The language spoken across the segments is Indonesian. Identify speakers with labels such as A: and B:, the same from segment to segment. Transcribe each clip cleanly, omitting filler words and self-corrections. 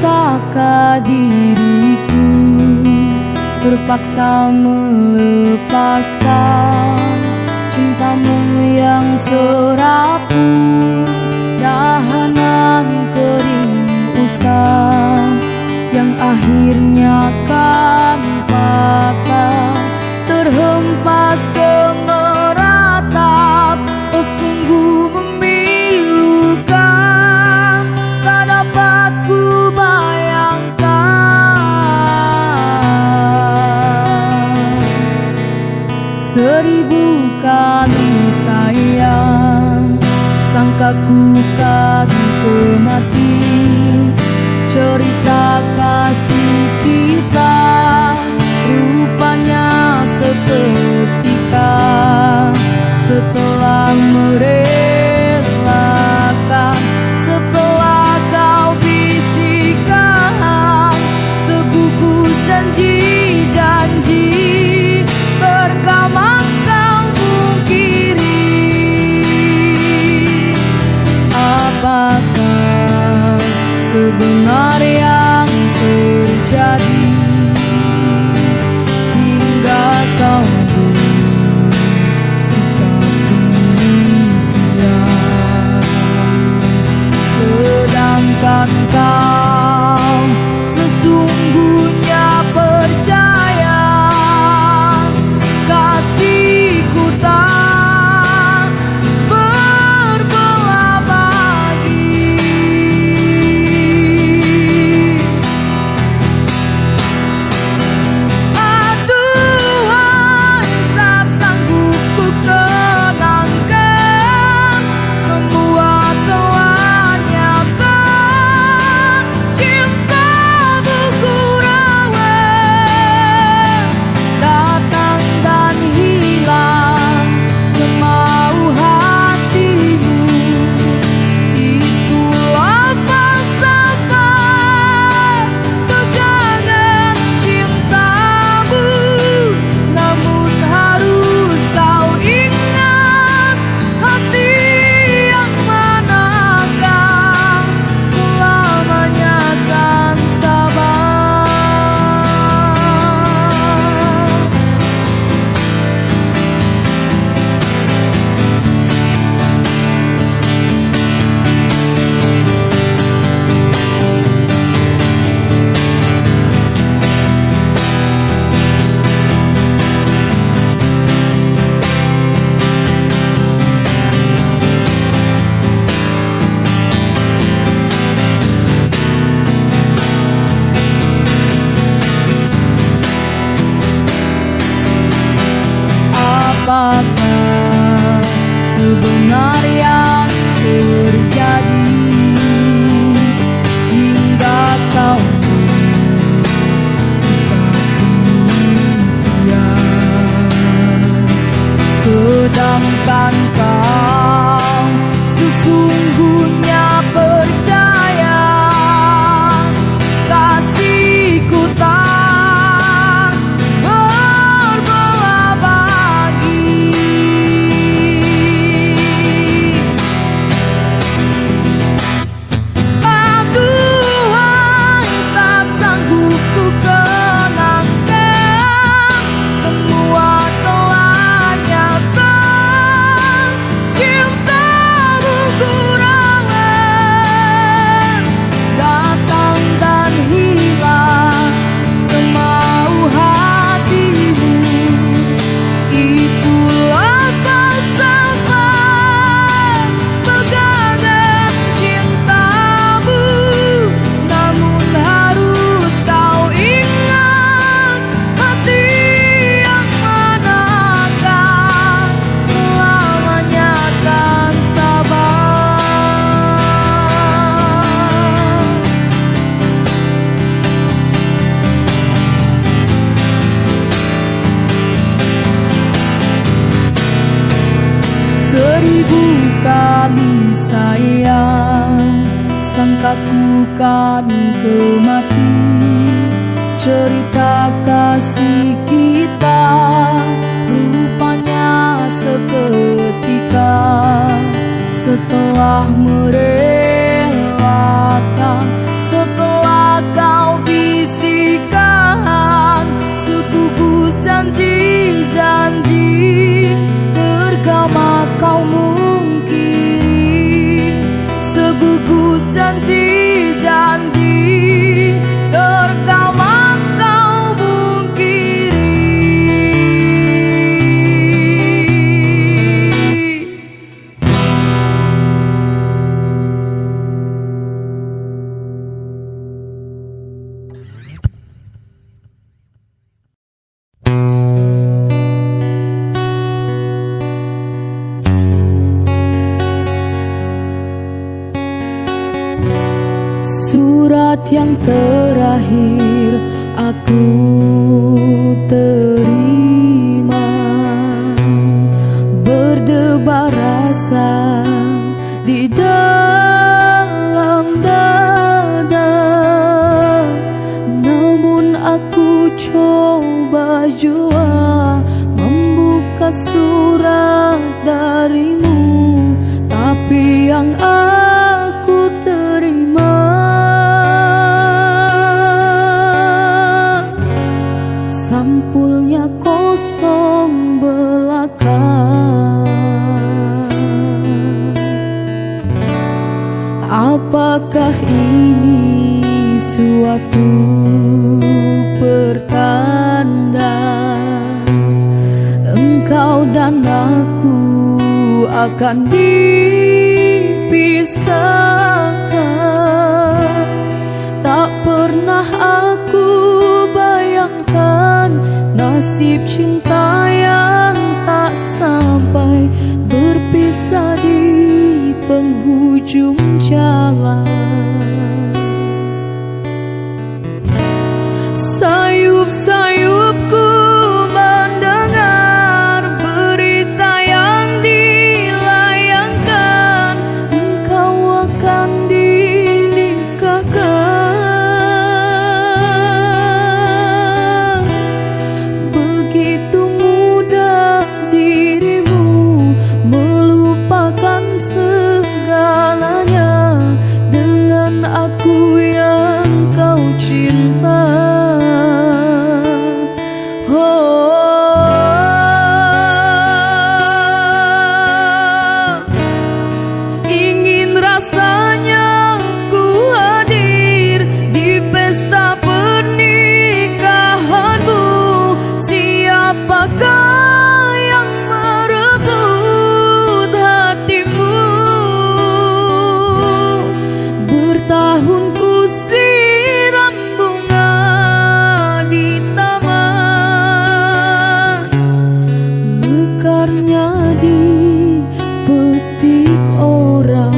A: Bisakah diriku terpaksa melepaskan cintamu yang serapuh, dahanan kering usang yang akhirnya kan patah, terhempas ke meratap. Oh sungguh memilukan, tak dapat ku bayangkan. Seribu kali sayang, sangka ku kan mati. Cerita kasih kita rupanya seketika, setelah merelakan, setelah kau bisikan sebungkus janji-janji, terkamang kau pungkiri. Apakah sebenar yang terjadi hingga kau bersikap demikian, sedangkan kau sesungguhnya percaya kasihku tak berbelah bagi. Aduhai, tak sanggup ku kenangkan, semua telah nyata. Cintamu ku rawat, datang dan hilang semau hatimu. Itulah falsafah pegangan cintamu, namun harus kau ingat, hati yang manakah selamanya kan sabar. Apakah sebenar yang terjadi hingga kau bersikap demikian, sedangkan kau sesungguhnya percaya kasihku tak berbelah bagi. Aduhai, tak sanggup ku kenangkan, semua telah nyata. Cintamu ku rawat, datang dan hilang semau hatimu. Itulah falsafah pegangan cintamu, namun harus kau ingat, hati yang manakah selamanya kan sabar. Seribu kali sayang, sangka ku kan mati. Cerita kasih kita rupanya seketika, setelah merelakan, setelah kau mungkiri, segugus janji-janji terkawan kau mungkiri. Surat yang terakhir aku terima, berdebar rasa di dalam dada. Namun aku coba jua membuka surat darimu, tapi yang aku terima sampulnya kosong belaka. Apakah ini suatu pertanda engkau dan aku akan dipisahkan? Tak pernah aku bayangkan nasib cinta yang tak sampai, berpisah di penghujung jalan. Sayup-sayupku mendengar berita yang dilayangkan, engkau akan dinikahkan. Begitu mudah dirimu melupakan segalanya dengan aku yang kau cinta. Ingin rasanya ku hadir di pesta pernikahanmu. Siapakah yang merebut hatimu? Bertahun ku siram bunga di taman, mekarnya dipetik orang.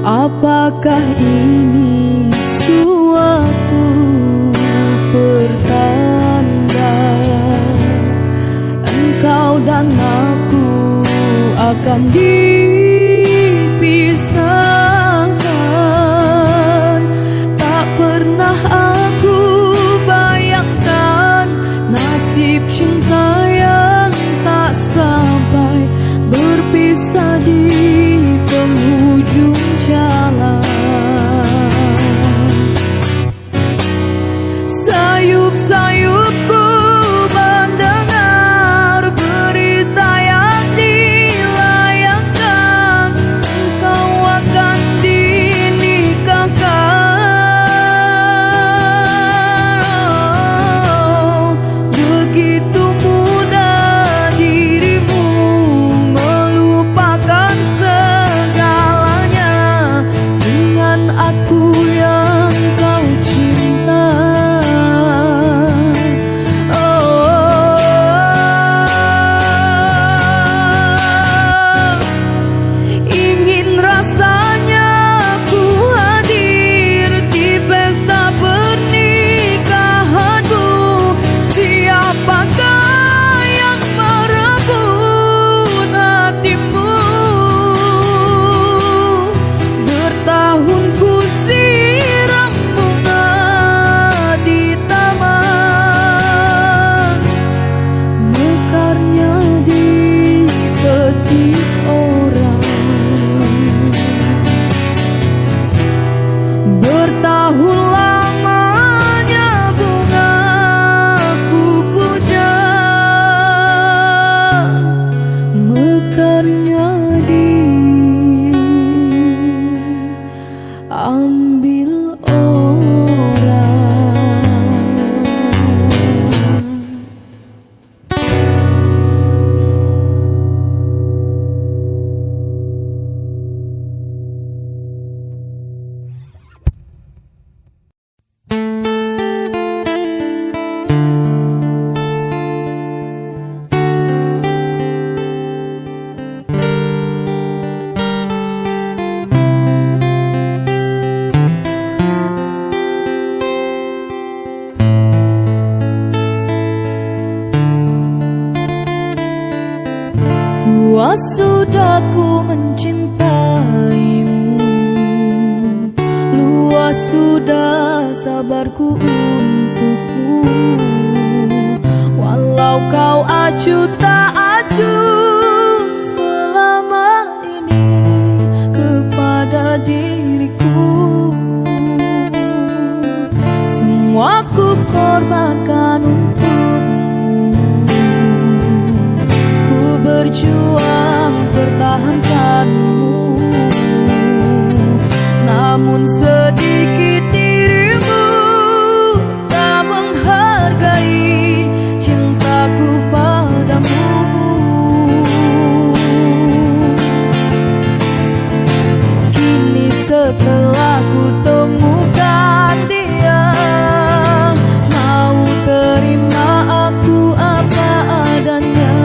A: Apakah ini suatu pertanda engkau dan aku akan dipisahkan? Tak pernah aku bayangkan nasib cinta yang tak sampai, berpisah di penghujung jalan. Sayup-sayupku mendengar berita yang dilayangkan, engkau akan dinikahkan. Begitu mudah dirimu melupakan segalanya dengan aku yang kau cinta. Ingin rasanya ku hadir di pesta pernikahanmu. Siapakah yang merebut hatimu? Bertahun ku ambil orang. Puas sudah ku mencintaimu, luas sudah sabarku untukmu. Walau kau acuh tak acuh selama ini kepada diriku, semua ku korbankan untukmu. Ku berjuang pertahankanmu, namun sedikit dirimu tak menghargai cintaku padamu. Kini setelah ku temukan dia, mau terima aku apa adanya.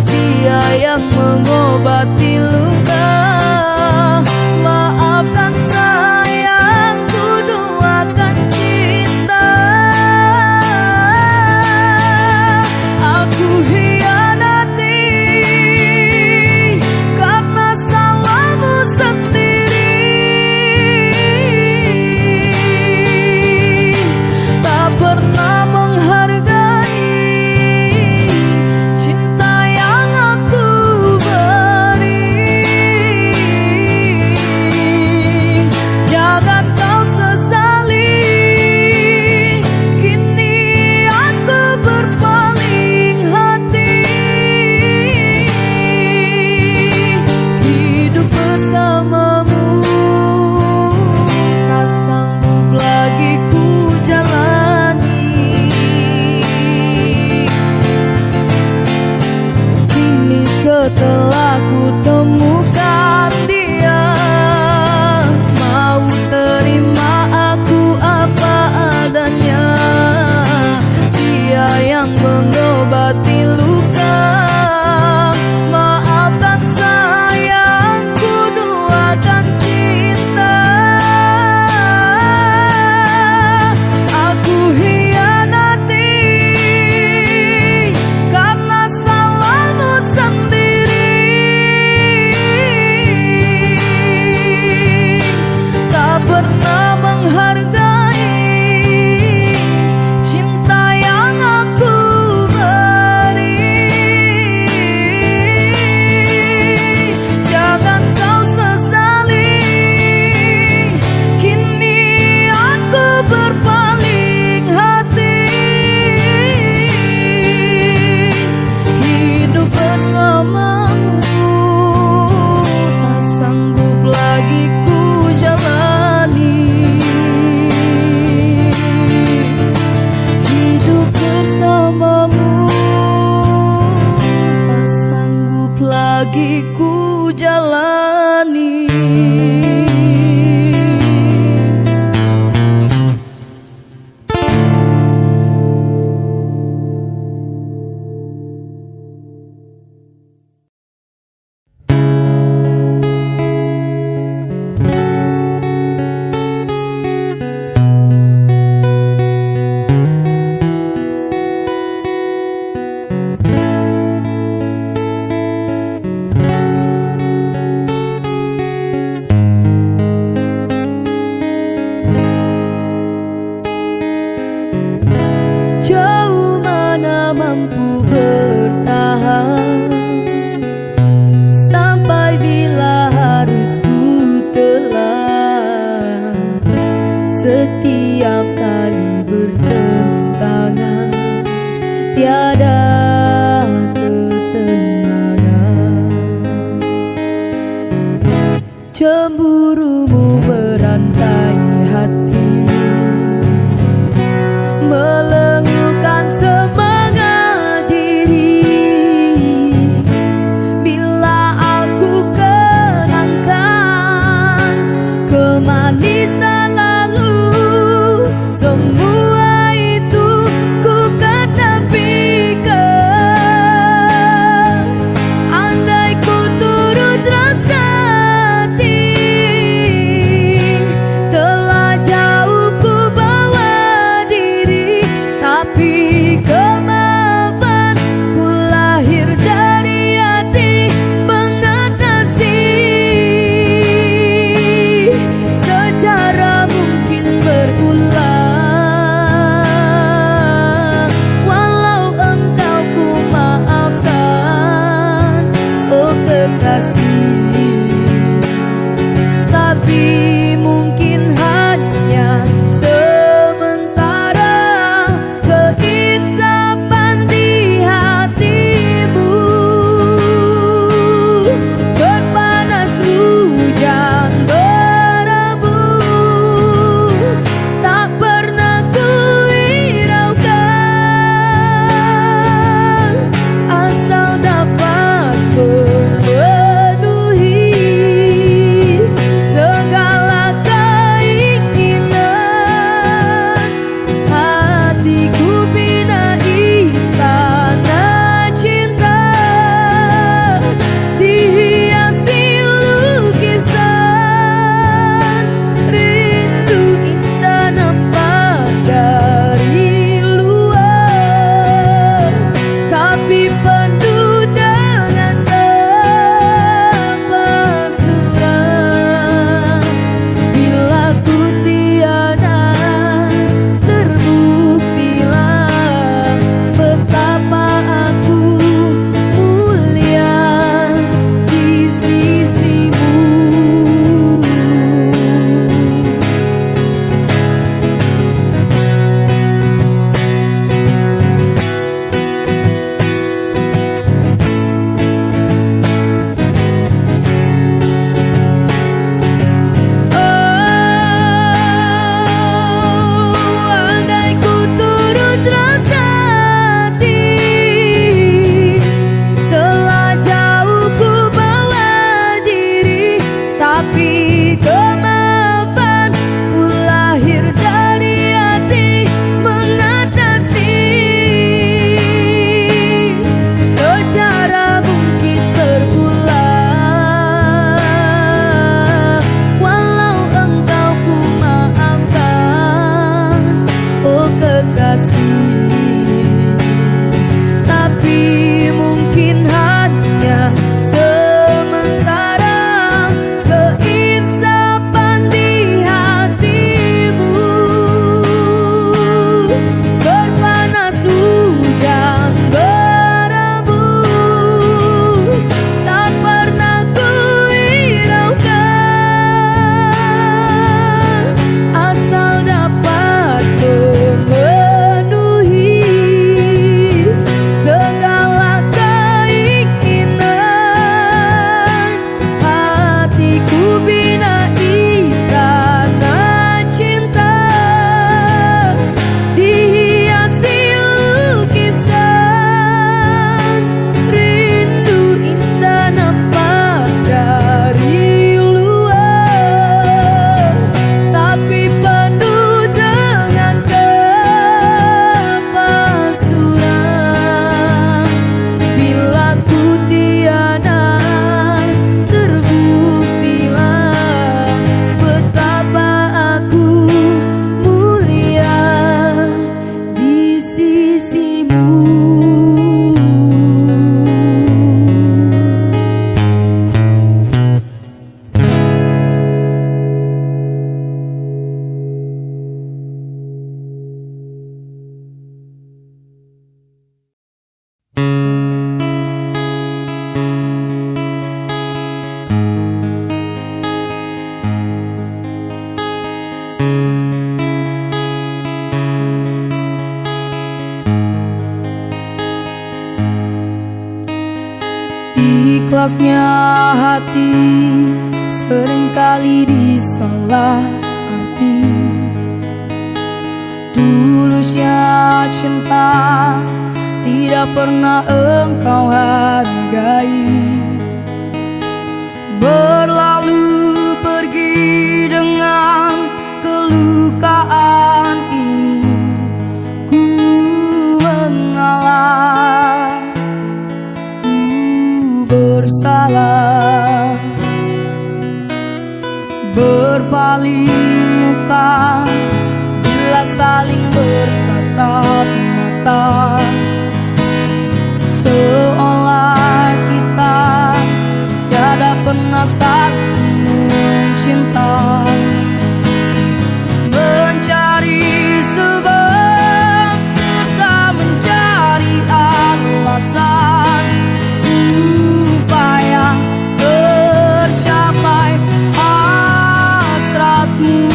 A: Dia yang mengobati luka, maafkan sayang, ku doakan cinta. Aku hianati karena salahmu sendiri, tak pernah menghargai cinta yang aku beri. Jangan kau sesali, kini aku berpaling hati. Hidup bersamamu tak sanggup lagi ku jalani. Kini setelah ku temukan dia, mau terima aku apa adanya. Dia yang mengobati luka, maafkan sayang, ku doakan cinta. Aku hianati karena salahmu sendiri, tak pernah menghargai cinta yang aku beri. Jangan kau sesali, kini aku berpaling hati. Hidup bersamamu tak sanggup lagi ku jalani. cemburumu merantai hati, melengkukan semangat diri. Bila aku kenangkan kemanisan lalu, semua itu ku ketepikan. Andai ku turut rasa hati, telah jauh ku bawa diri, tapi kemaafan ku lahir dari hati mengatasi. Secara mungkin berulang, walau engkau ku maafkan, oh kekasih. Tapi mungkin hanya sementara keinsapan di hatimu. Berpanas hujan berabu, tak pernah ku hiraukan, asal dapat memenuhi segala keinginan. Hatiku bina istana cinta, dihiasi lukisan rindu indah nampak dari luar, tapi penuh dengan kepalsuan. Bila ku tiada, terbuktilah betapa aku mulia di sisimu. Andai ku turut rasa hati, telah jauh ku bawa diri, tapi kemaafan ku lahir dari hati mengatasi. Secara mungkin berulang, walau engkau ku maafkan, oh kekasih. Tapi mungkin hanya sementara keinsapan di hatimu. Berpanas hujan berabu, tak pernah ku hiraukan, asal dapat memenuhi segala keinginan. Hatiku bina istana cinta, dihiasi lukisan rindu indah nampak dari luar, tapi penuh dengan kepalsuan. Bila ku tiada, terbuktilah betapa aku mulia di sisimu. Ikhlasnya hati sering sekali disalah arti. Tulusnya cinta tidak pernah engkau hargai. Berlalu pergi dengan kelukaan ini, ku mengalah, ku bersalah. Berpaling muka bila saling bertatap mata, seolah kita tiada pernah saling mencinta. Mencari sebab serta mencari alasan supaya tercapai hasratmu.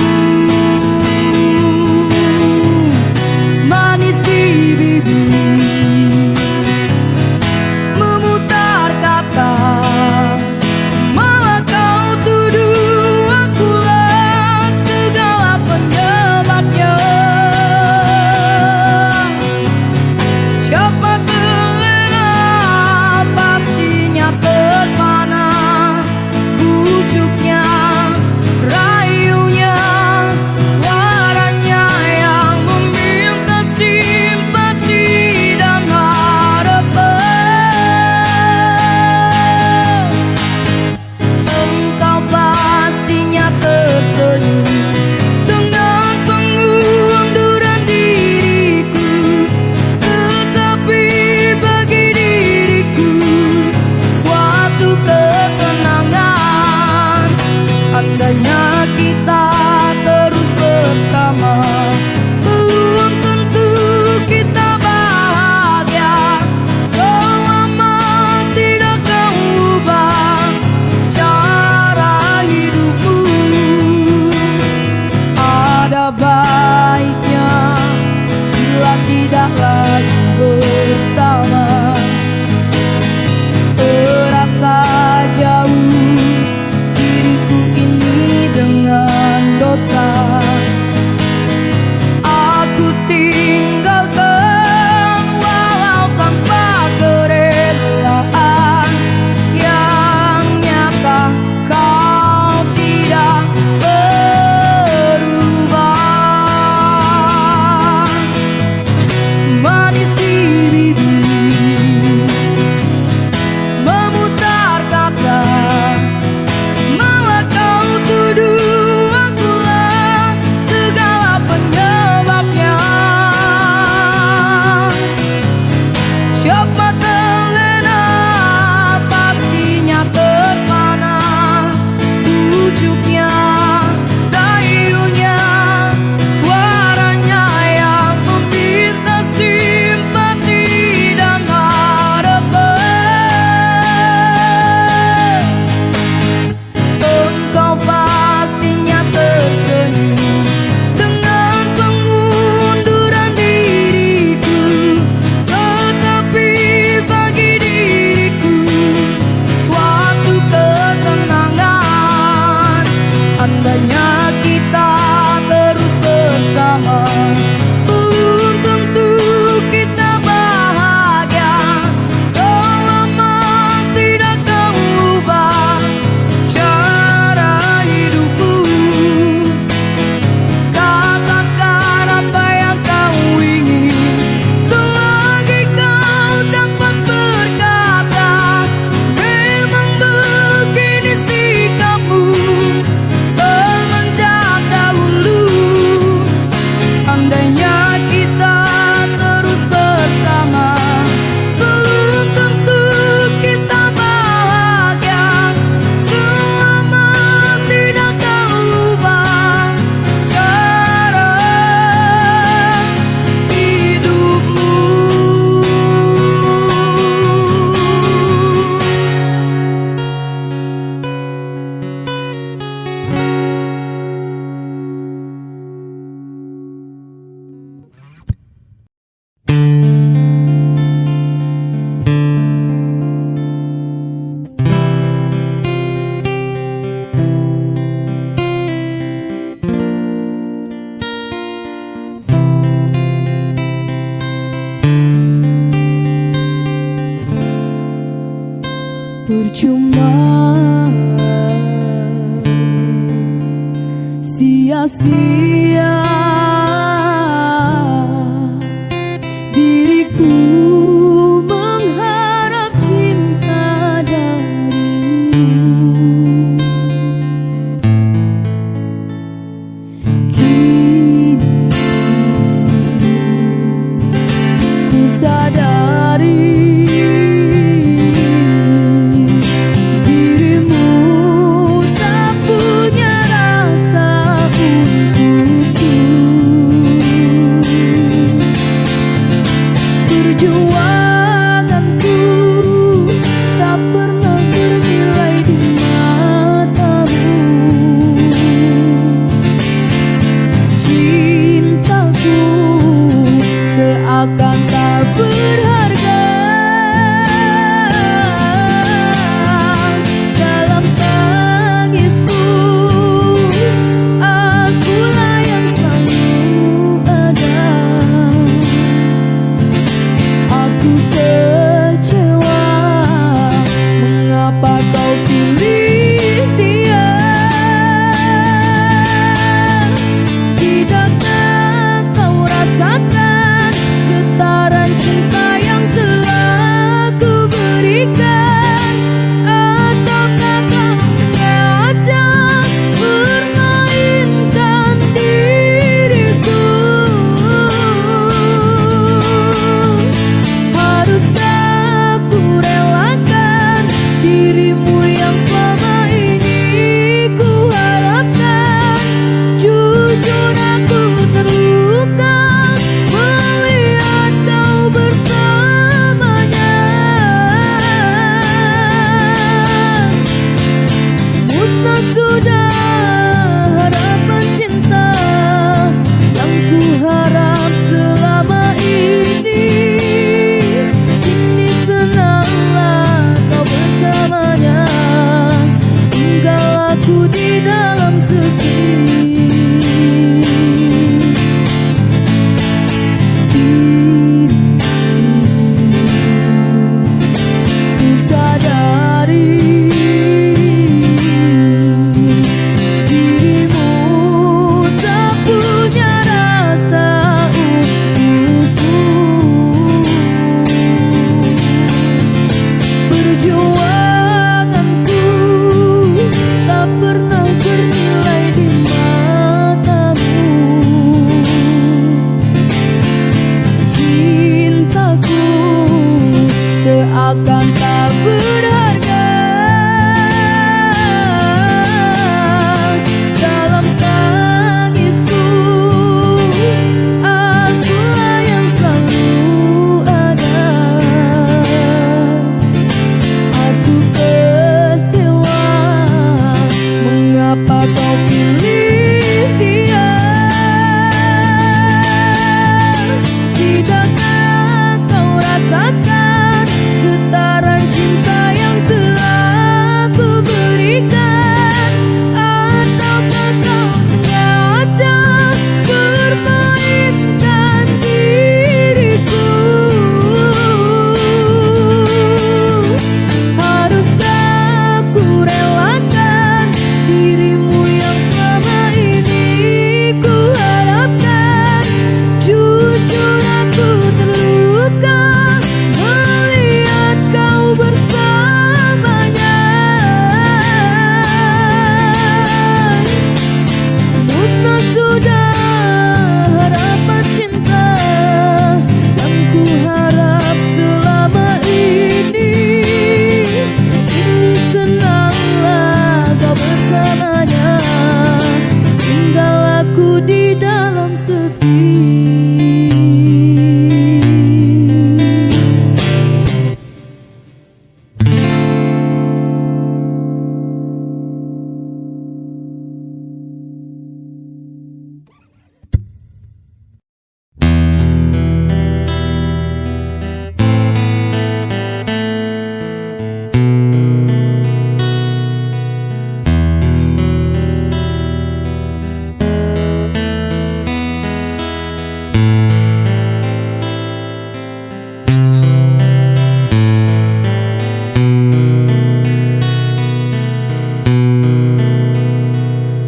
A: Manis di bibir, memutar kata, malah kau tuduh akulah segala penyebabnya. Siapa terlena pastinya terpana, bujuknya, rayunya, suaranya yang meminta simpati dan harapan. Engkau pastinya tersenyum dengan pengunduran diriku, tetapi bagi diriku suatu ketenangan. Andainya kita terus bersama, belum tentu kita bahagia. Selama tidak kau ubah cara hidupmu, ada baiknya bila tidak lagi bersama. Terasa jauh diriku ini dengan dosa. Aku tinggalkan walau tanpa kerelaan, yang nyata kau tidak berubah. Manis di bibir, memutar kata, malah kau tuduh akulah segala penyebabnya. Siapa terlena pastinya terpana, bujuknya, dayunya, suaranya yang meminta simpati dan harapan. Engkau pastinya tersenyum dengan pengunduran diriku, tetapi bagi diriku suatu ketenangan. Andainya kita terus bersama, belum tentu kita bahagia. Selama tidak kau ubah cara hidupmu, katakan apa yang kau ingin selagi kau dapat berkata. Memang begini sikapmu semenjak dahulu. sia-sia diriku mengharap cinta darimu. Kini ku sadari akan tak berharga dalam tangisku. Akulah yang selalu ada. Aku kecewa, mengapa kau pilih dia? Tidakkah kau rasakan getaran cinta yang telah ku berikan? Ataukah kau sengaja permainkan diriku? Haruskah ku relakan dirimu yang selama ini ku harapkan? Jujur aku terluka melihat kau bersamanya. Musnah sudah harapan cinta yang ku harap selama ini. Kini senanglah kau bersamanya, tinggal aku di dalam sepi. Ku sadari dirimu tak punya rasa untukku. Perjuanganku tak pernah bernilai di matamu. Cintaku seakan tak berharga dalam tangisku. Akulah yang selalu ada. Aku kecewa, mengapa kau pilih dia? Tidakkah kau rasakan getaran cinta yang telah ku berikan? Ataukah kau sengaja permainkan diriku? Haruskah ku relakan dirimu yang selama ini ku harapkan? Jujur aku terluka melihat kau bersamanya. Musnah sudah harapan cinta yang ku harap selama ini. Kini senanglah kau bersamanya, tinggal aku di dalam sepi.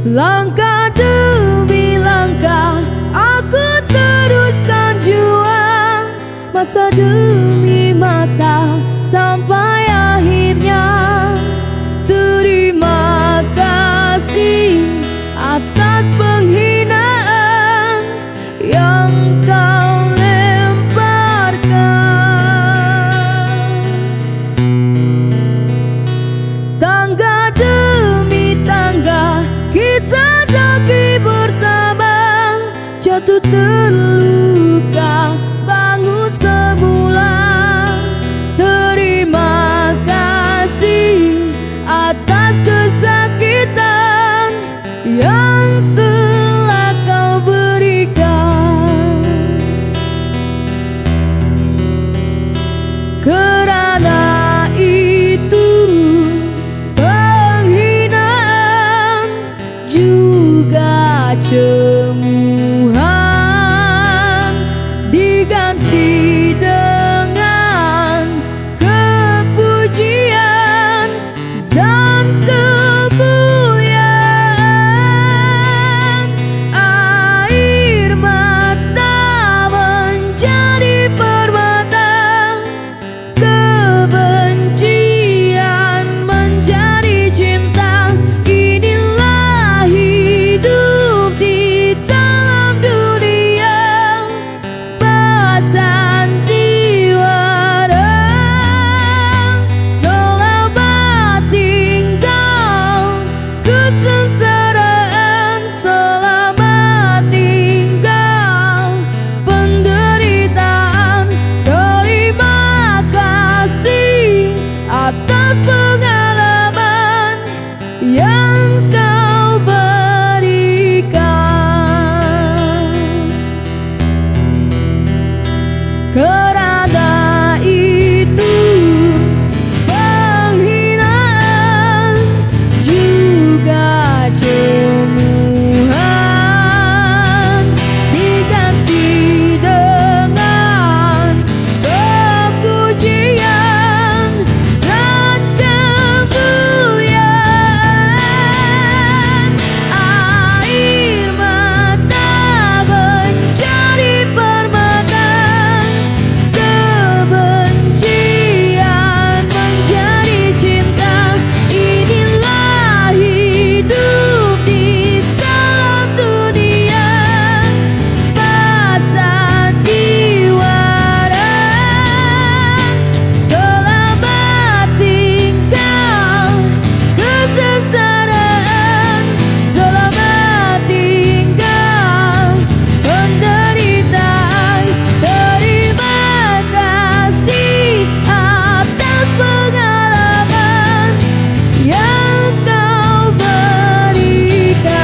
A: Langkah masa demi masa sampai akhirnya. Terima kasih atas penghinaan yang kau lemparkan. Tangga demi tangga kita daki bersama, jatuh terluka bangun semula. Terima kasih atas kesakitan yang telah kau berikan. Kerana itu penghinaan juga cemuhan diganti dengan kepujian dan kemuliaan. Air mata menjadi permata, kebencian menjadi cinta. Inilah hidup di dalam dunia bersandiwara. Selamat tinggal kesengsaraan, selamat tinggal penderitaan. Terima kasih atas pengalaman yang kau berikan. Kerana itu penghinaan juga cemuhan diganti dengan kepujian dan kemuliaan. Air mata menjadi permata, kebencian menjadi cinta. Inilah hidup di dalam dunia bersandiwara. Selamat tinggal kesengsaraan, selamat tinggal penderitaan. Terima kasih atas pengalaman yang kau berikan.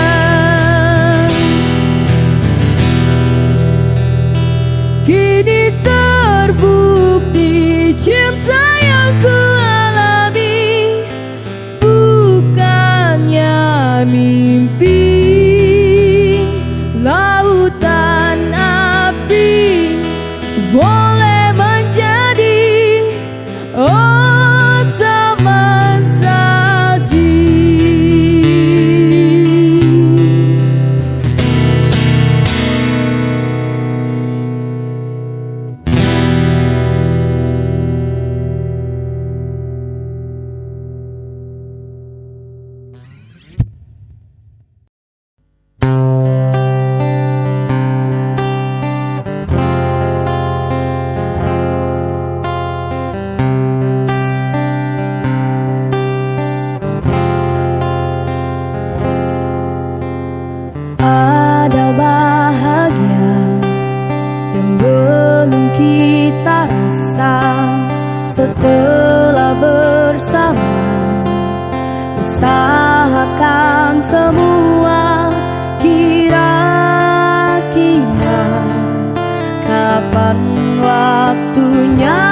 A: Kini terbukti cinta yang ku alami bukannya mimpi. Lautan api boleh menjadi ancaman salji. Ada bahagia yang belum kita rasa setelah bersama, usahakan semua. Kira-kira kapan waktunya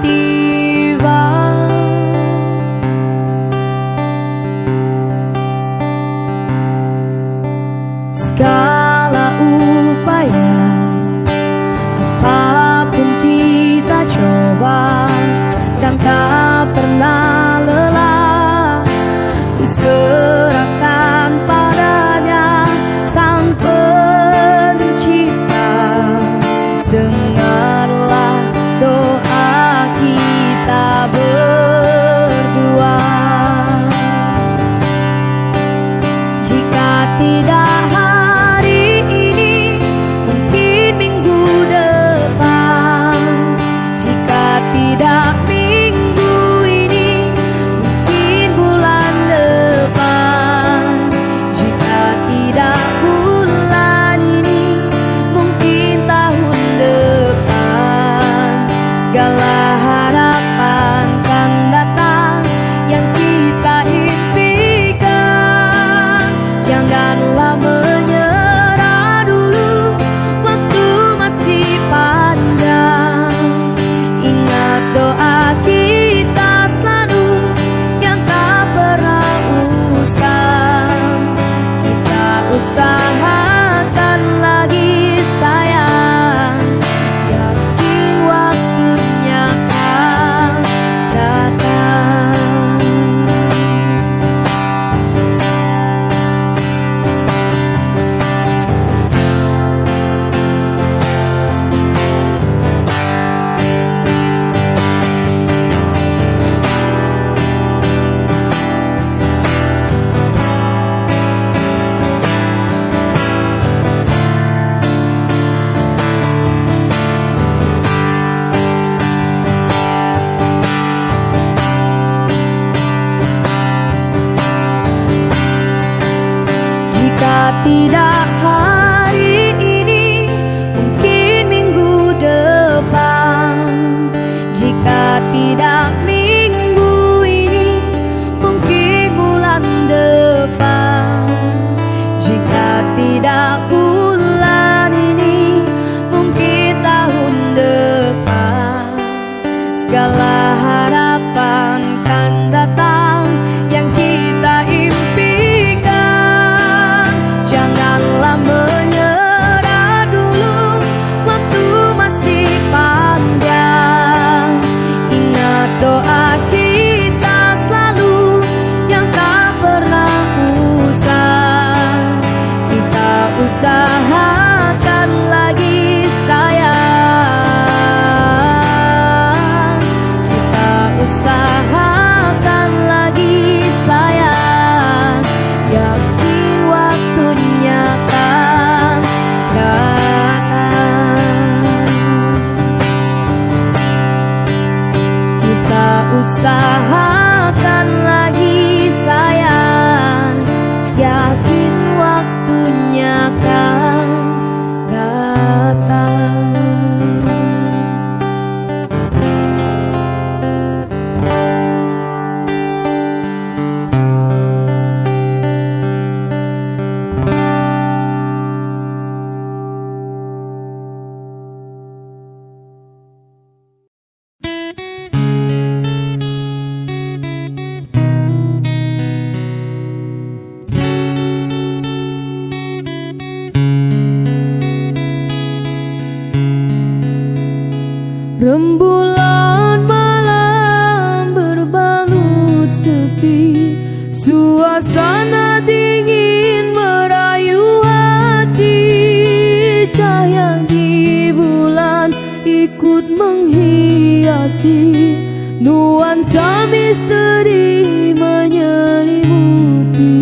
A: tiba? Segala upaya, apapun kita coba, dan tak pernah lelah. Ku serahkan padanya Sang Pencipta. Dengarlah tidak bulan ini, mungkin tahun depan segala harapan kan datang yang kita impikan. Janganlah menyerah dulu, waktu masih panjang. Ingat doa kita selalu yang tak pernah usang. Kita usahakan lagi sayang, yakin waktunya akan datang. Jika tidak hari ini, mungkin minggu depan. Jika tidak minggu ini, mungkin bulan depan. Jika tidak bulan ini, mungkin tahun depan. Segala harapan kan datang yang kita impikan. Janganlah menyerah dulu, waktu masih panjang. Ingat doa kita selalu yang tak pernah usang. Kita usahakan lagi sayang. Kita usahakan lagi sayang, yakin waktunya akan datang. Kita usahakan lagi sayang, yakin waktunya akan datang. Rembulan malam berbalut sepi, suasana dingin merayu hati. Cahaya di bulan ikut menghiasi, nuansa misteri menyelimuti.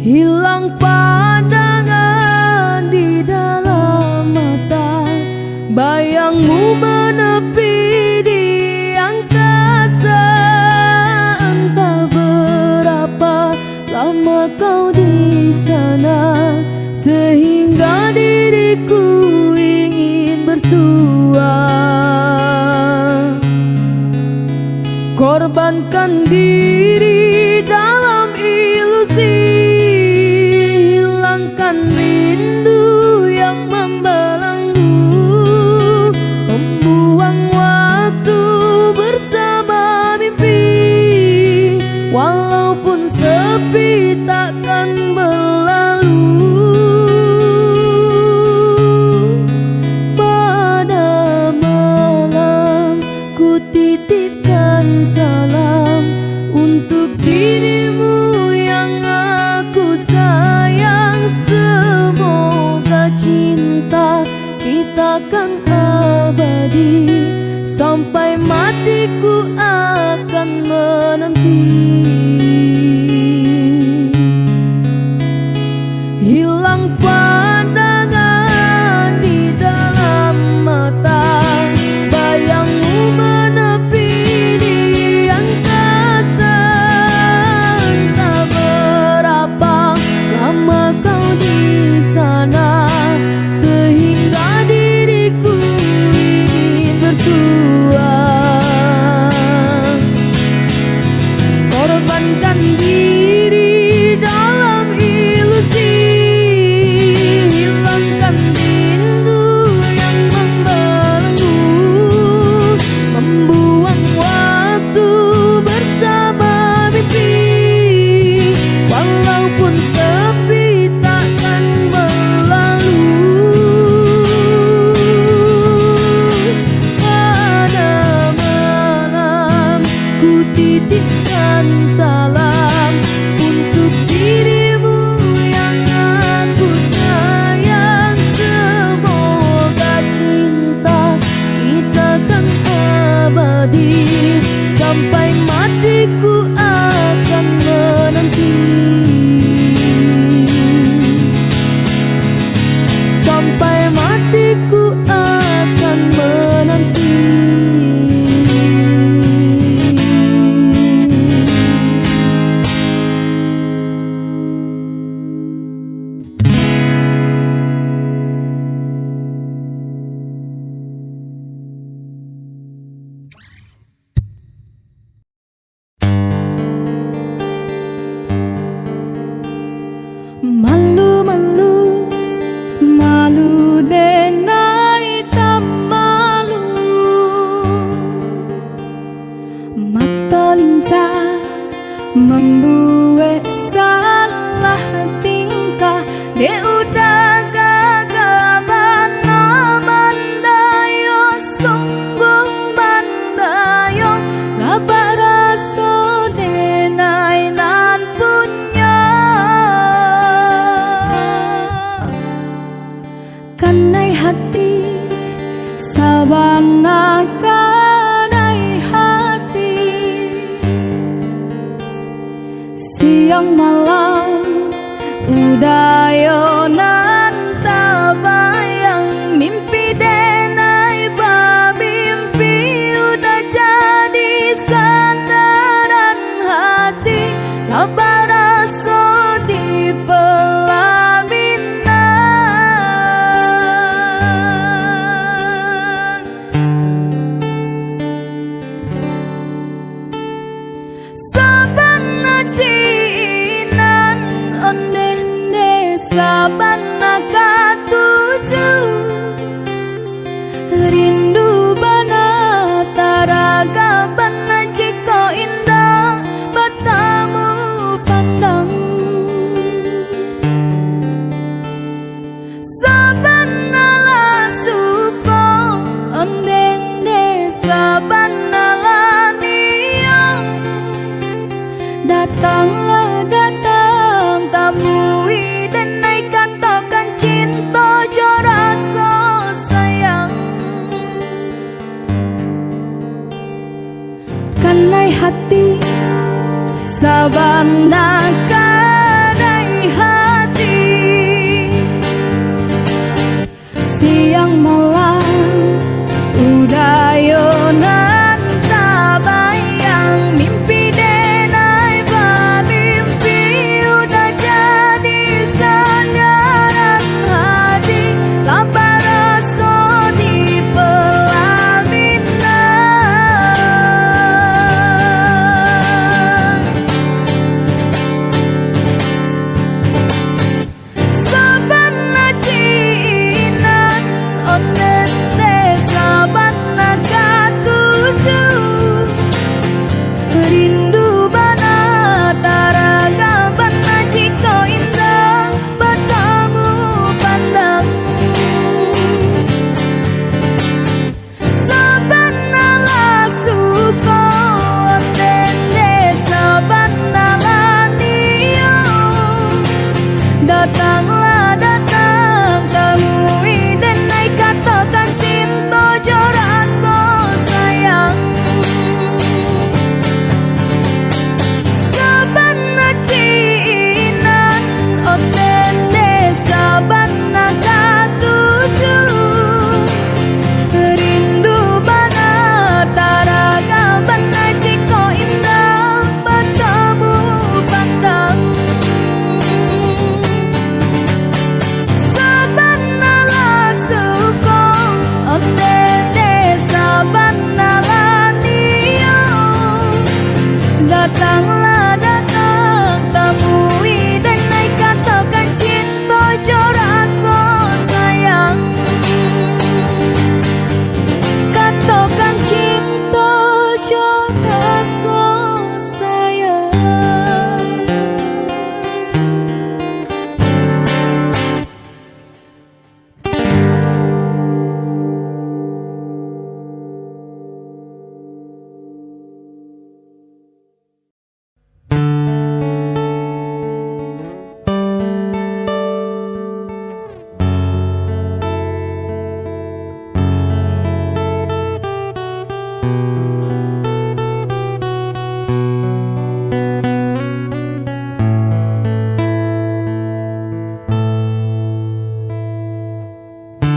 A: Hilang pandangan di dalam mata, bayangmu menepi di angkasa. Entah berapa lama kau di sana, sehingga diriku ingin bersua. Korbankan diri dalam ilusi, hilangkan rindu yang membelenggu, membuang waktu bersama mimpi. Walaupun sepi takkan berlalu, pada malam ku titipkan salam untuk dirimu yang aku sayang. Semoga cinta kita kan abadi, sampai matiku akan menanti. siang malam udayonan tabayang mimpi denai ba mimpi udah jadi sandaran hati labaraso di pelaminan sabana cinan onene sabana katuju rindu bana taraga bana jiko indah batamu pandang sabana lasuko onene sabana laniang datanglah datang tamui dan naik katakan cinta jo rasa sayang kanai hati sabana kanai hati siang malam udayonan tabayang mimpi denai ba mimpi udah jadi sandaran hati labaraso di pelaminan sabana cinan onene sabana katuju rindu bana taraga bana jiko indah batamu pandang sabana lasuko onene sabana lanio datanglah datang temui dan naik katakan cinta jo rasa sayang sabana cinan onene sabana katuju rindu bana taraga bana jiko indah batamu pandang sabana lasuko onene sabana lanio datanglah datang temui dan naik katakan cinta jo rasa sayang katakan cinta jo rasa sayang.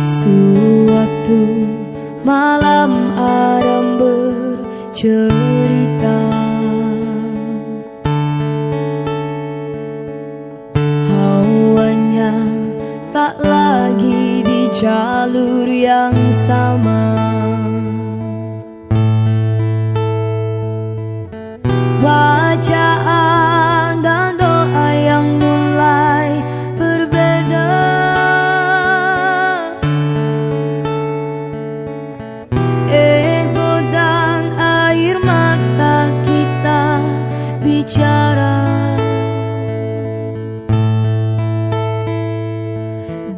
A: Suatu malam Adam bercerita hawanya tak lagi di jalur yang sama. Bacaan dan doa yang mulai berbeda. Ego dan air mata kita bicara.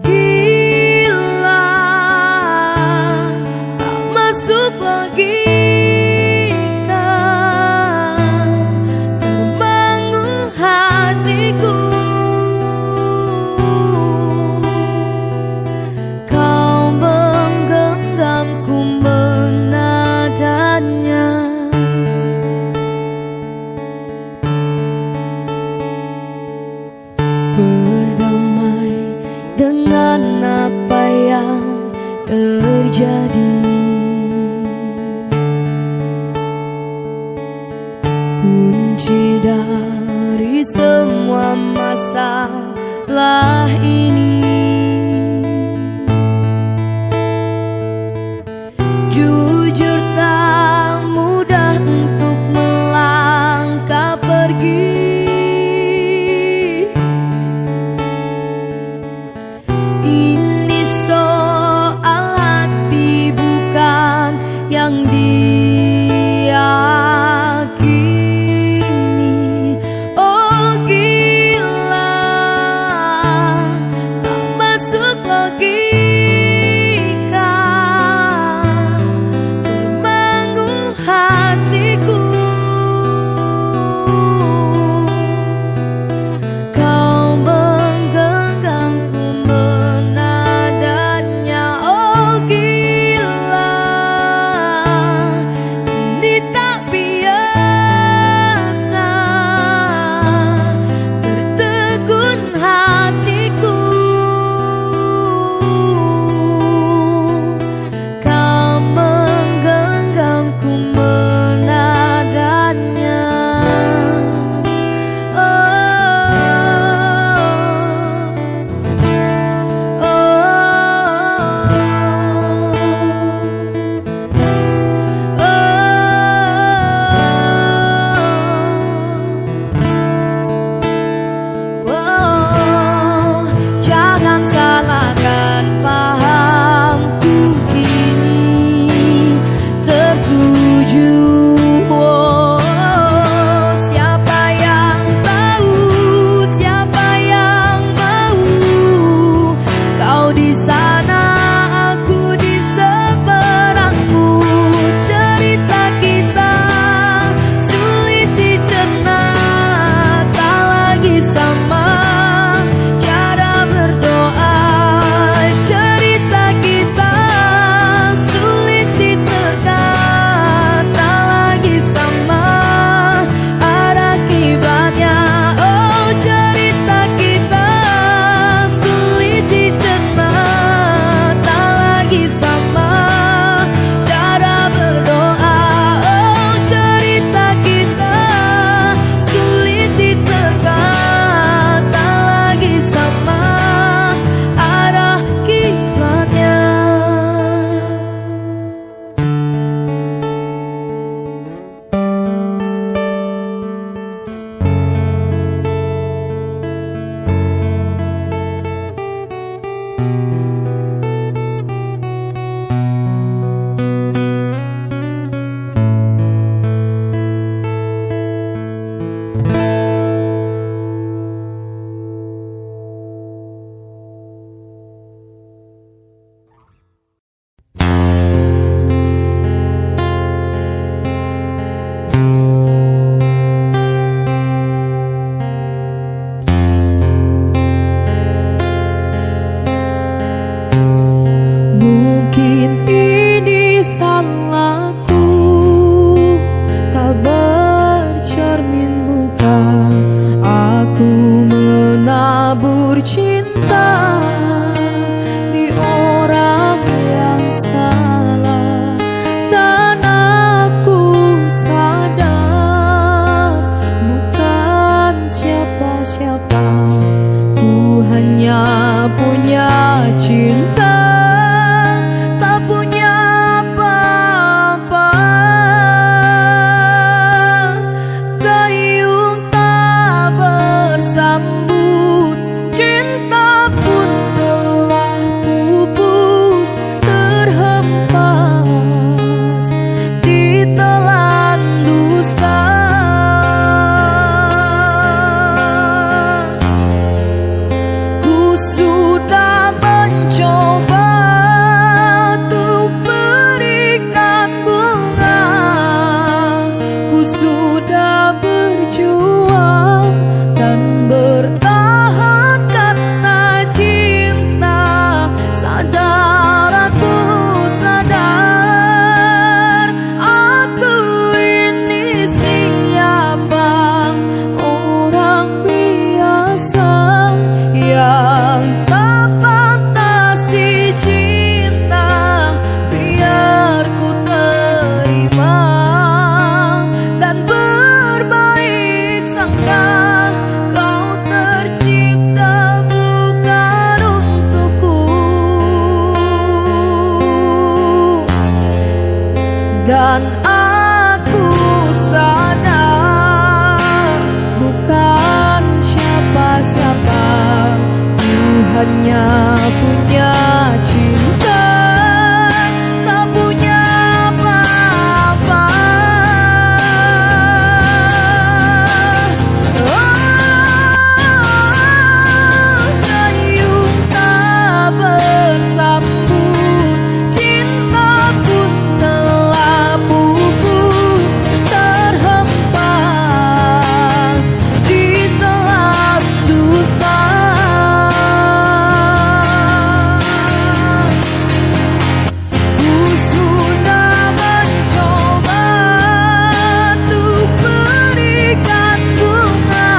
A: Gila terjadi. Kunci dari semua masalah ini, jujur tak mudah untuk melangkah pergi. Ini soal hati bukan yang diyakini. Oh gila, tak masuk logika, termangu hatiku. Kau menggenggamku menadanya. Oh gila, ini tak biasa, tertegun hatiku. Kau menggenggamku menadanya. Jangan salahkan pahamku kini tertuju. Siapa yang tahu, siapa yang mau? Kau di sana, aku di seberangmu. Cerita kita sulit dicerna, tak lagi sama cara berdoa. Cerita kita sulit diterka, tak lagi sama arah kibatnya. Oh cerita kita sulit dicerna, tak lagi sama cara berdoa. Oh cerita kita sulit diterka, tak lagi sama arah kiblatnya. Mungkin ini salahku, tak bercermin muka. Aku menabur cinta di orang yang salah, dan aku sadar bukan siapa-siapa. Ku hanya punya cinta, tak punya apa-apa. Gayung tak bersambut, cinta pun telah pupus, terhempas ditelan dusta. Ku sudah mencoba hanya punya cinta, tak punya apa-apa. Dayung tak bersambut, cinta pun telah pupus, terhempas ditelan dusta. Ku sudah mencoba untuk berikan bunga,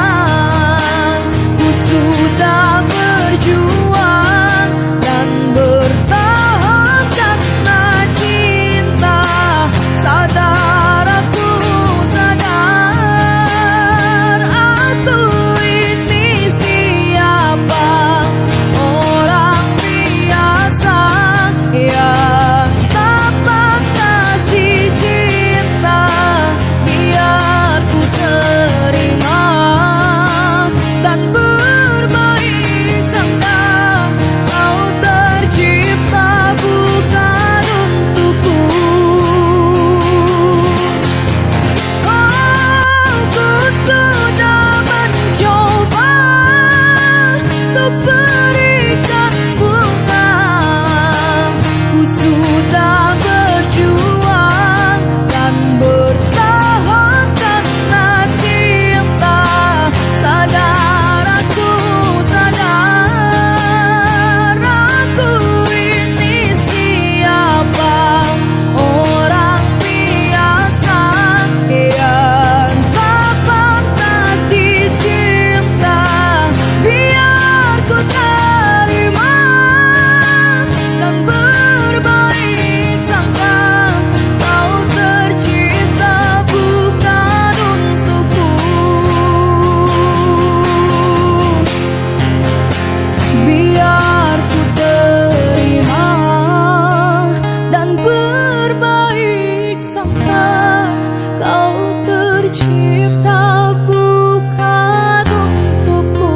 A: ku sudah berjuang dan bertahan karena cinta. Sadar aku, sadar aku ini siapa, orang biasa yang tak pantas dicinta. Biar ku terima dan berbaik sangka, kau tercipta bukan untukku. Ku sudah mencoba untuk berikan bunga, ku sudah berjuang dan bertahan karena cinta. Sadar aku, sadar aku ini siapa, orang biasa yang tak pantas dicinta. Biar ku terima dan berbaik sangka, kau tercipta bukan untukku. Biar ku terima dan berbaik sangka, kau tercipta bukan untukku.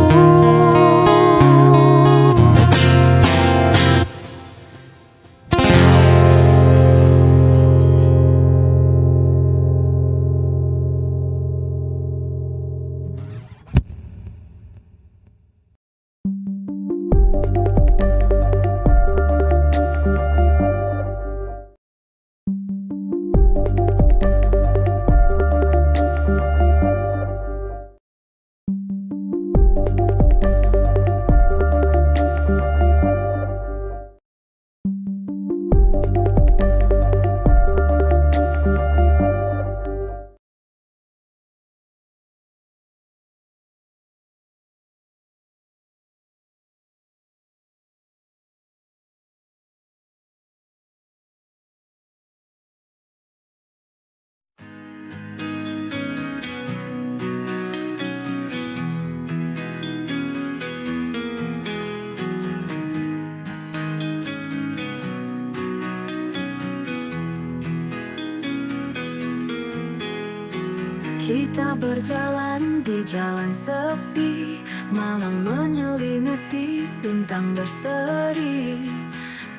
B: Kita berjalan di jalan sepi, malam menyelimuti bintang berseri.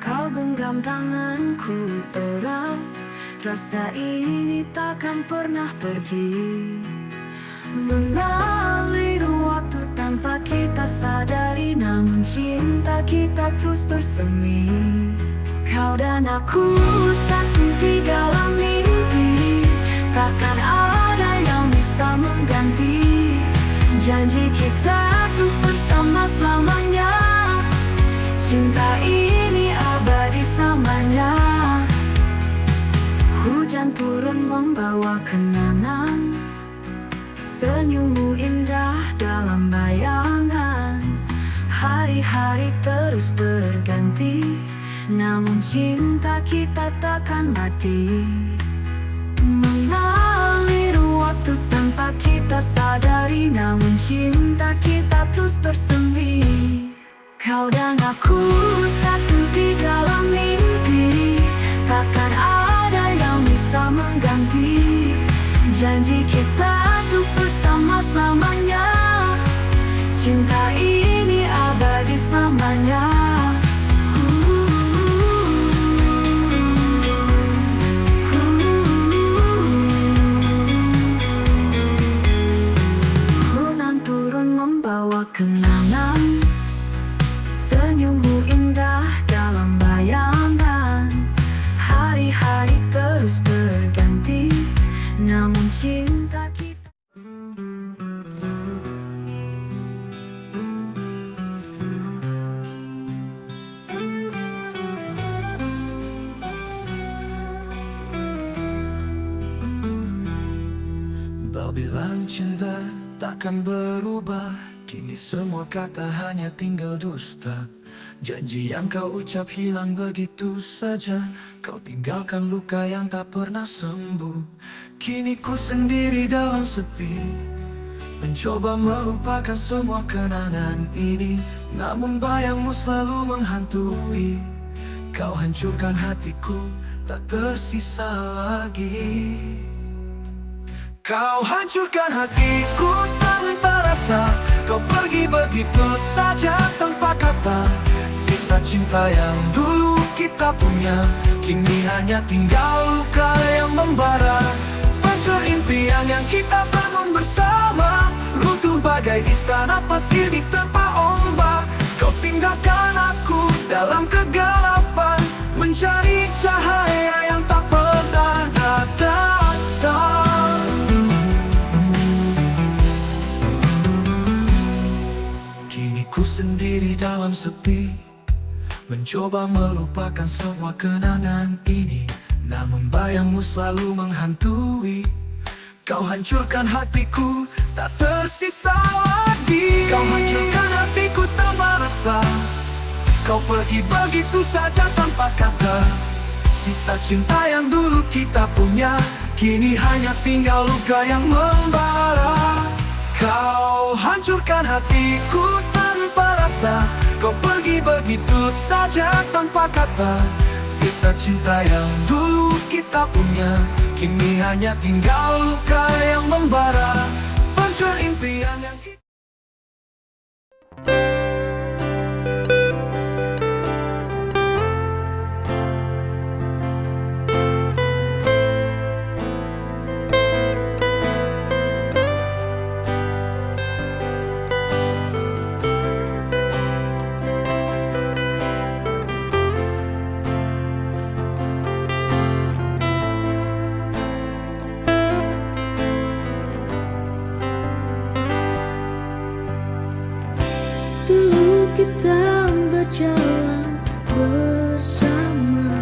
B: Kau genggam tanganku erat, rasa ini takkan pernah pergi. Mengalir waktu tanpa kita sadari, namun cinta kita terus bersemi. Kau dan aku satu di dalam mimpi, takkan ada yang bisa mengganti janji kita untuk bersama selamanya. Cinta ini abadi selamanya. Hujan turun membawa kenangan, senyummu indah dalam bayangan. Hari-hari terus berganti, namun cinta kita takkan mati. Mengalir waktu tanpa kita sadari, namun cinta kita terus bersemi. Kau dan aku satu di dalam mimpi, takkan ada yang bisa mengganti janji kita untuk bersama selamanya. Cinta ini abadi bersamanya. Hujan turun membawa kenangan, senyummu indah dalam bayangan. Hari-hari terus berganti, namun cinta kita.
C: Kau bilang cinta takkan berubah, kini semua kata hanya tinggal dusta. Janji yang kau ucap hilang begitu saja, kau tinggalkan luka yang tak pernah sembuh. Kini ku sendiri dalam sepi, mencoba melupakan semua kenangan ini, namun bayangmu selalu menghantui. Kau hancurkan hatiku, tak tersisa lagi. Kau hancurkan hatiku tanpa rasa, kau pergi begitu saja tanpa kata. Sisa cinta yang dulu kita punya, kini hanya tinggal luka yang membara. Pancur impian yang kita bangun bersama, runtuh bagai istana pasir di tempat ombak. Kau tinggalkan aku dalam kegelapan, mencari cahaya yang tak pernah datang. Ku sendiri dalam sepi, mencoba melupakan semua kenangan ini, namun bayangmu selalu menghantui. Kau hancurkan hatiku, tak tersisa lagi. Kau hancurkan hatiku tanpa rasa, kau pergi begitu saja tanpa kata. Sisa cinta yang dulu kita punya, kini hanya tinggal luka yang membara. Kau hancurkan hatiku tanpa rasa, kau pergi begitu saja tanpa kata. Sisa cinta yang dulu kita punya, kini hanya tinggal luka yang membara. Pancur impian yang kita.
A: Dulu kita berjalan bersama,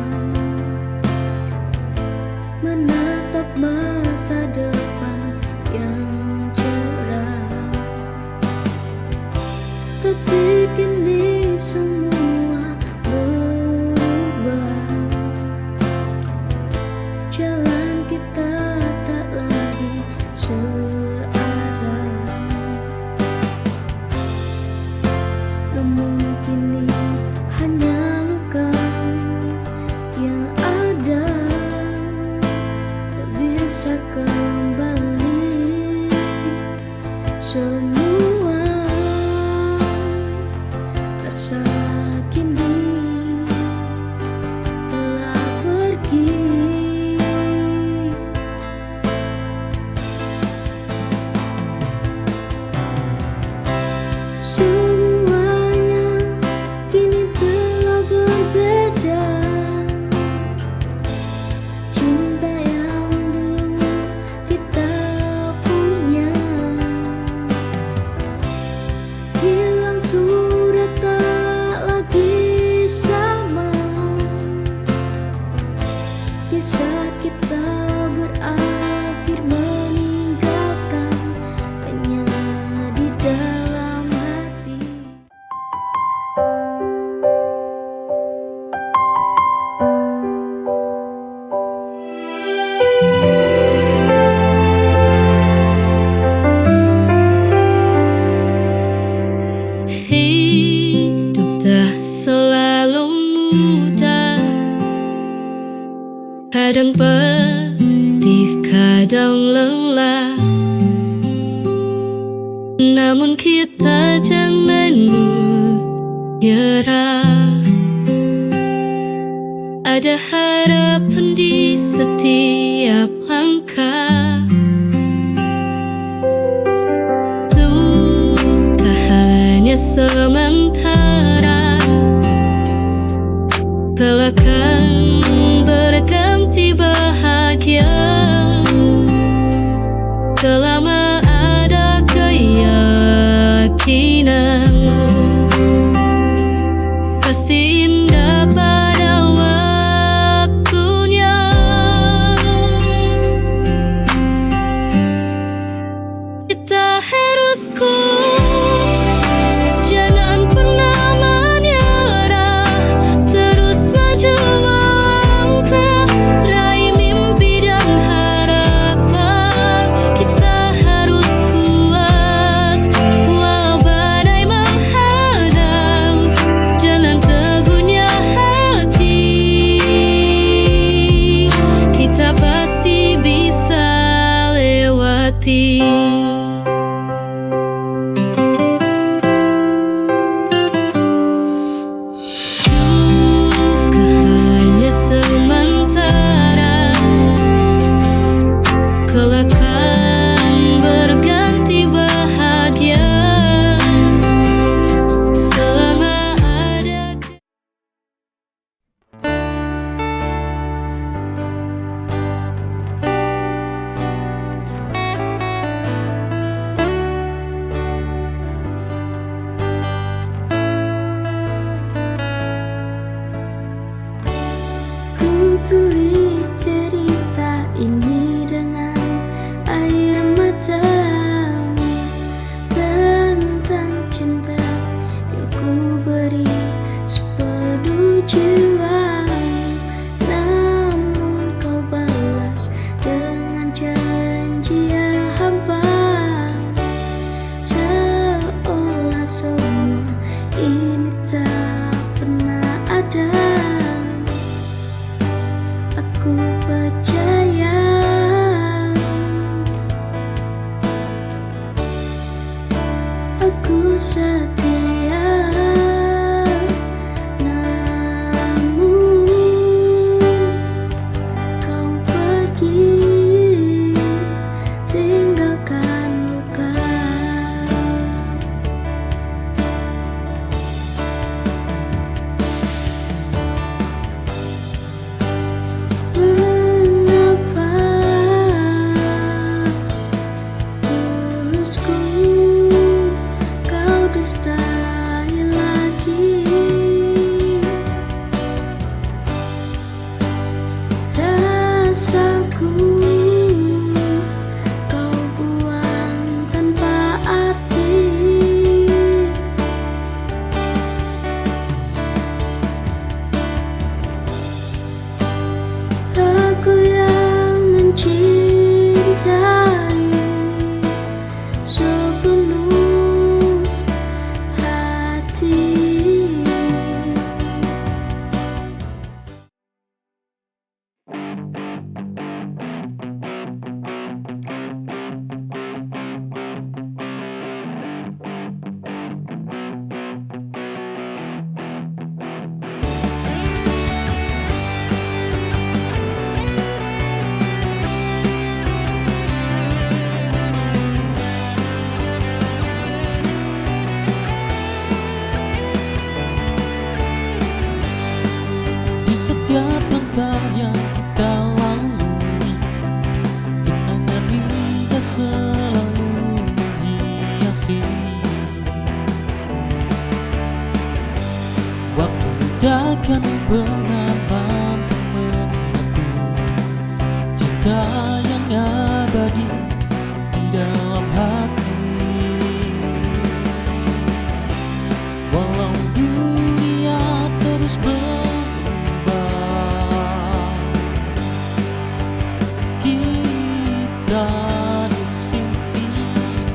A: menatap masa depan yang cerah. Tapi kini semua berubah, jalan kita tak lagi searah. Namun kini hanya luka yang ada, tak bisa kembali. Semua rasa kini telah pergi. Sudah tak lagi sama, kisah kita berakhir meninggalkan hanya di dalam hati.
D: Hidup tak selalu mudah, kadang pedih, kadang lelah. Namun kita jangan Nyerah, ada harapan di setiap langkah. Luka hanya sementara, kelak akan berganti bahagia. Selama ada keyakinan, pasti indah pada waktunya. Kita harus kuat, jangan pernah menyerah, terus maju melangkah, raih mimpi dan harapan. Kita harus kuat, walau badai menghadang, jalan teguhnya hati. Kita pasti bisa lewati. Duka hanya sementara, kelak akan berganti bahagia. Selama ada
A: Ku tulis cerita ini dengan air matamu, tentang cinta yang ku beri sepenuh jiwa. Namun kau balas dengan janji yang hampa, seolah semua ini tak pernah ada. Aku percaya aku setia, namun kau pergi tinggalkan luka. Mengapa tulusku kau dustai lagi? Rasaku kau buang tanpa arti. Aku yang mencintai sepenuh hati.
E: Di setiap langkah yang kita lalui, kenangan indah selalu menghiasi. Waktu takkan pernah mampu mengatur cinta yang abadi di dalam hati. Walau dunia terus berubah, kita di sini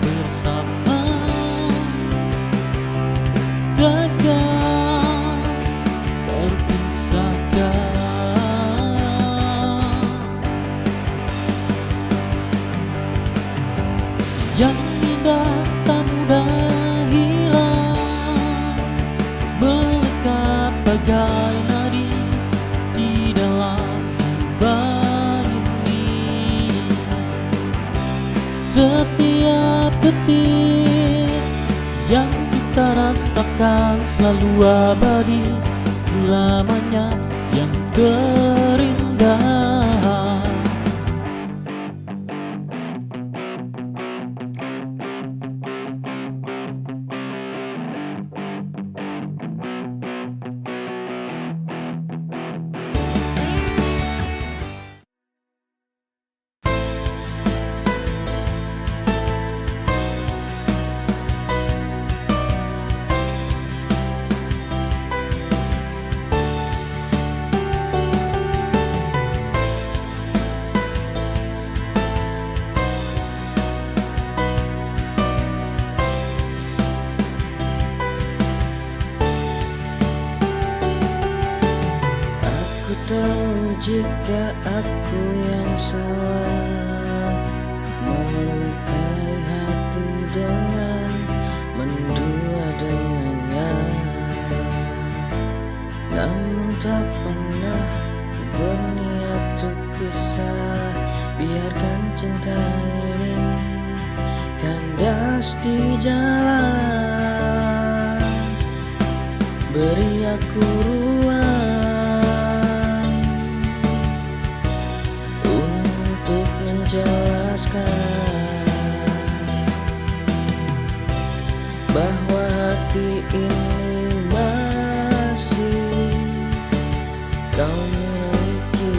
E: bersama, takkan terpisahkan. Yang indah tak mudah hilang, bagai nadi di dalam jiwa ini. Setiap detik yang kita rasakan selalu abadi, selamanya yang terindah.
F: Aku tahu jika aku yang salah, melukai hati dengan mendua dengannya. Namun tak pernah berniat untuk pisah. Biarkan cinta ini kandas di jalan. Beri aku ruang untuk menjelaskan bahwa hati ini masih kau miliki.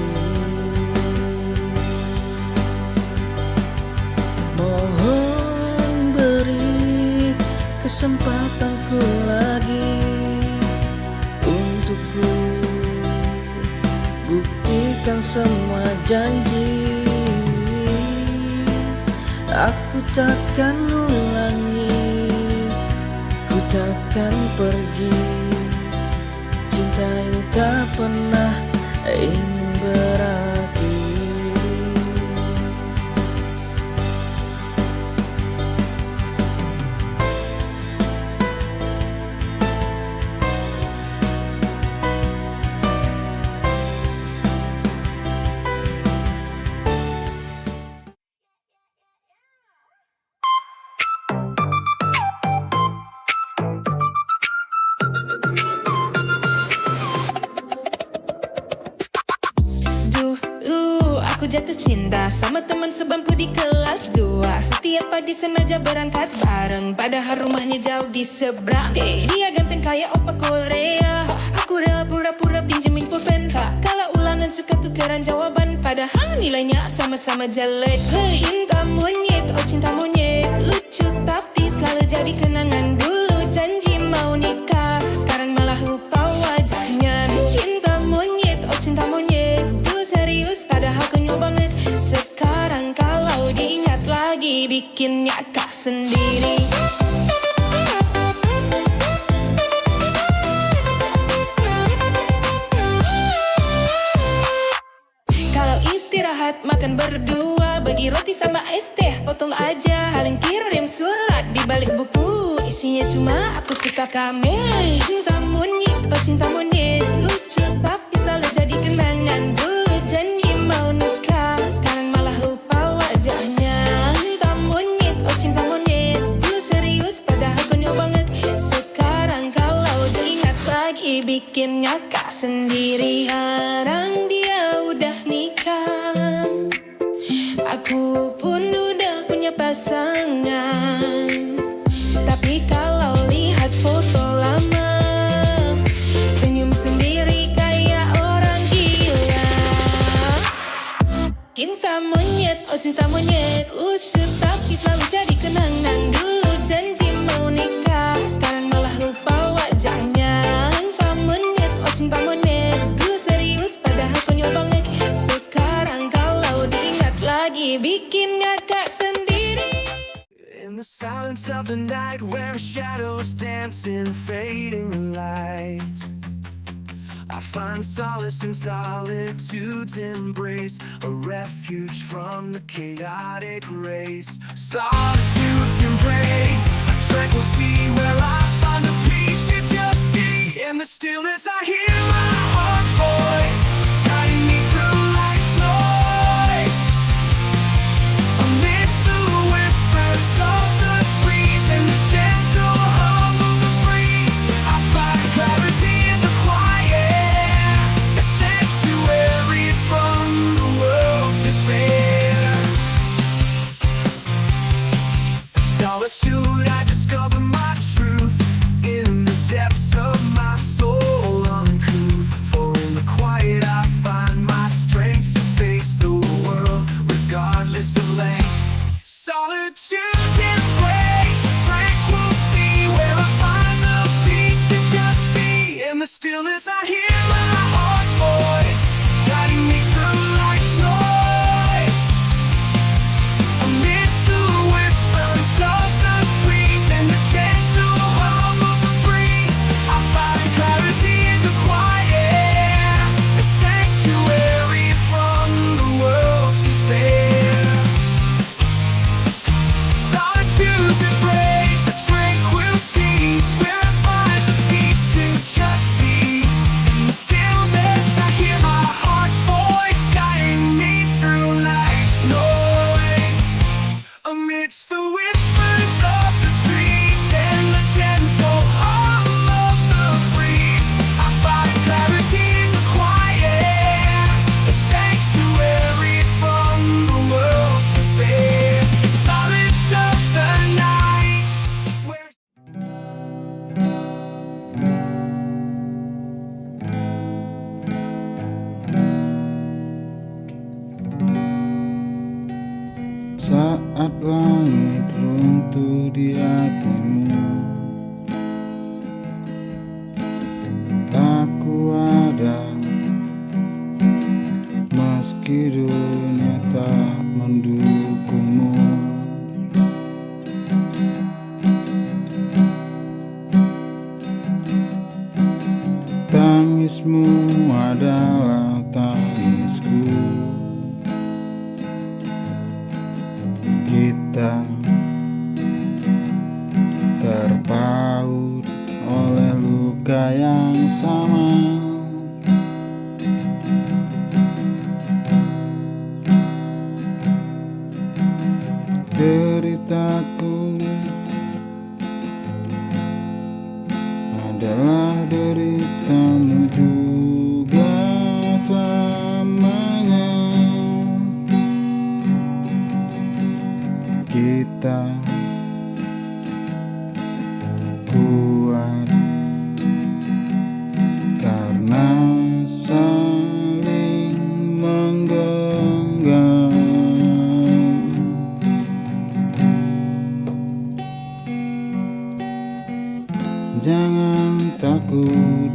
F: Mohon beri kesempatanku lagi untukku buktikan semua janji. Aku takkan ulangi, ku takkan pergi. Cinta ini tak pernah ingin berakhir.
G: Aku jatuh cinta sama teman sebangku di kelas 2. Setiap pagi sengaja berangkat bareng, padahal rumahnya jauh di seberang. Dia ganteng kayak opa Korea, aku rela pura-pura pinjemin pulpen. Kalau ulangan suka tukeran jawaban, padahal nilainya sama-sama jelek. Hey, cinta monyet, oh cinta monyet, lucu tapi selalu jadi kenangan. Dulu janji mau nikah, sekarang malah lupa wajahnya. Cinta monyet, oh cinta monyet, dulu serius padahal konyol banget. Sekarang kalau diingat lagi bikin nyakak sendiri. Kalau istirahat makan berdua, bagi roti sama es teh potong aja. Haling kirim surat di balik buku, isinya cuma aku suka kamu. Cinta monyet, oh cinta monyet, lucu tapi selalu jadi kenangan. Dulu janji mau nikah, sekarang malah lupa wajahnya. Cinta monyet, oh cinta monyet, dulu serius padahal konyol banget. Sekarang kalau diingat lagi bikin nyakak sendiri. Sekarang dia udah nikah, aku pun udah punya pasangan. Tapi kalau lihat foto lama, senyum sendiri kayak orang gila. Cinta monyet, oh cinta monyet, lucu tapi selalu jadi kenangan. Dulu janji mau nikah, sekarang malah lupa wajahnya. Cinta monyet, oh cinta monyet, dulu serius padahal konyol banget. Sekarang kalau diingat lagi bikin ngakak sendiri.
C: In the silence of the night, where shadows dance in fading light, I find solace in solitude's embrace, a refuge from the chaotic race. Solitude's embrace, a tranquil sea where I find a peace to just be. In the stillness I hear stillness I hear my heart's voice, guiding me through life's noise. Amidst the whispers of the trees and the gentle hum of the breeze, I find clarity in the quiet, a sanctuary from the world's despair. Solitude's embrace, a tranquil sea, where I find the peace to just be. In the stillness I hear my heart's voice, guiding me through life's noise. Amidst the whispers of the trees and the gentle hum of the breeze, I find clarity in the quiet, a sanctuary from the world's despair. The silence of the night, where
H: saat langit runtuh di hatimu, tak kuada meski dunia tak mendukungmu. Tangismu adalah tangisku. Kita terpaut oleh luka yang sama. Deritaku adalah deritamu juga selamanya. Kita kuat karena saling menggenggam. Jangan takut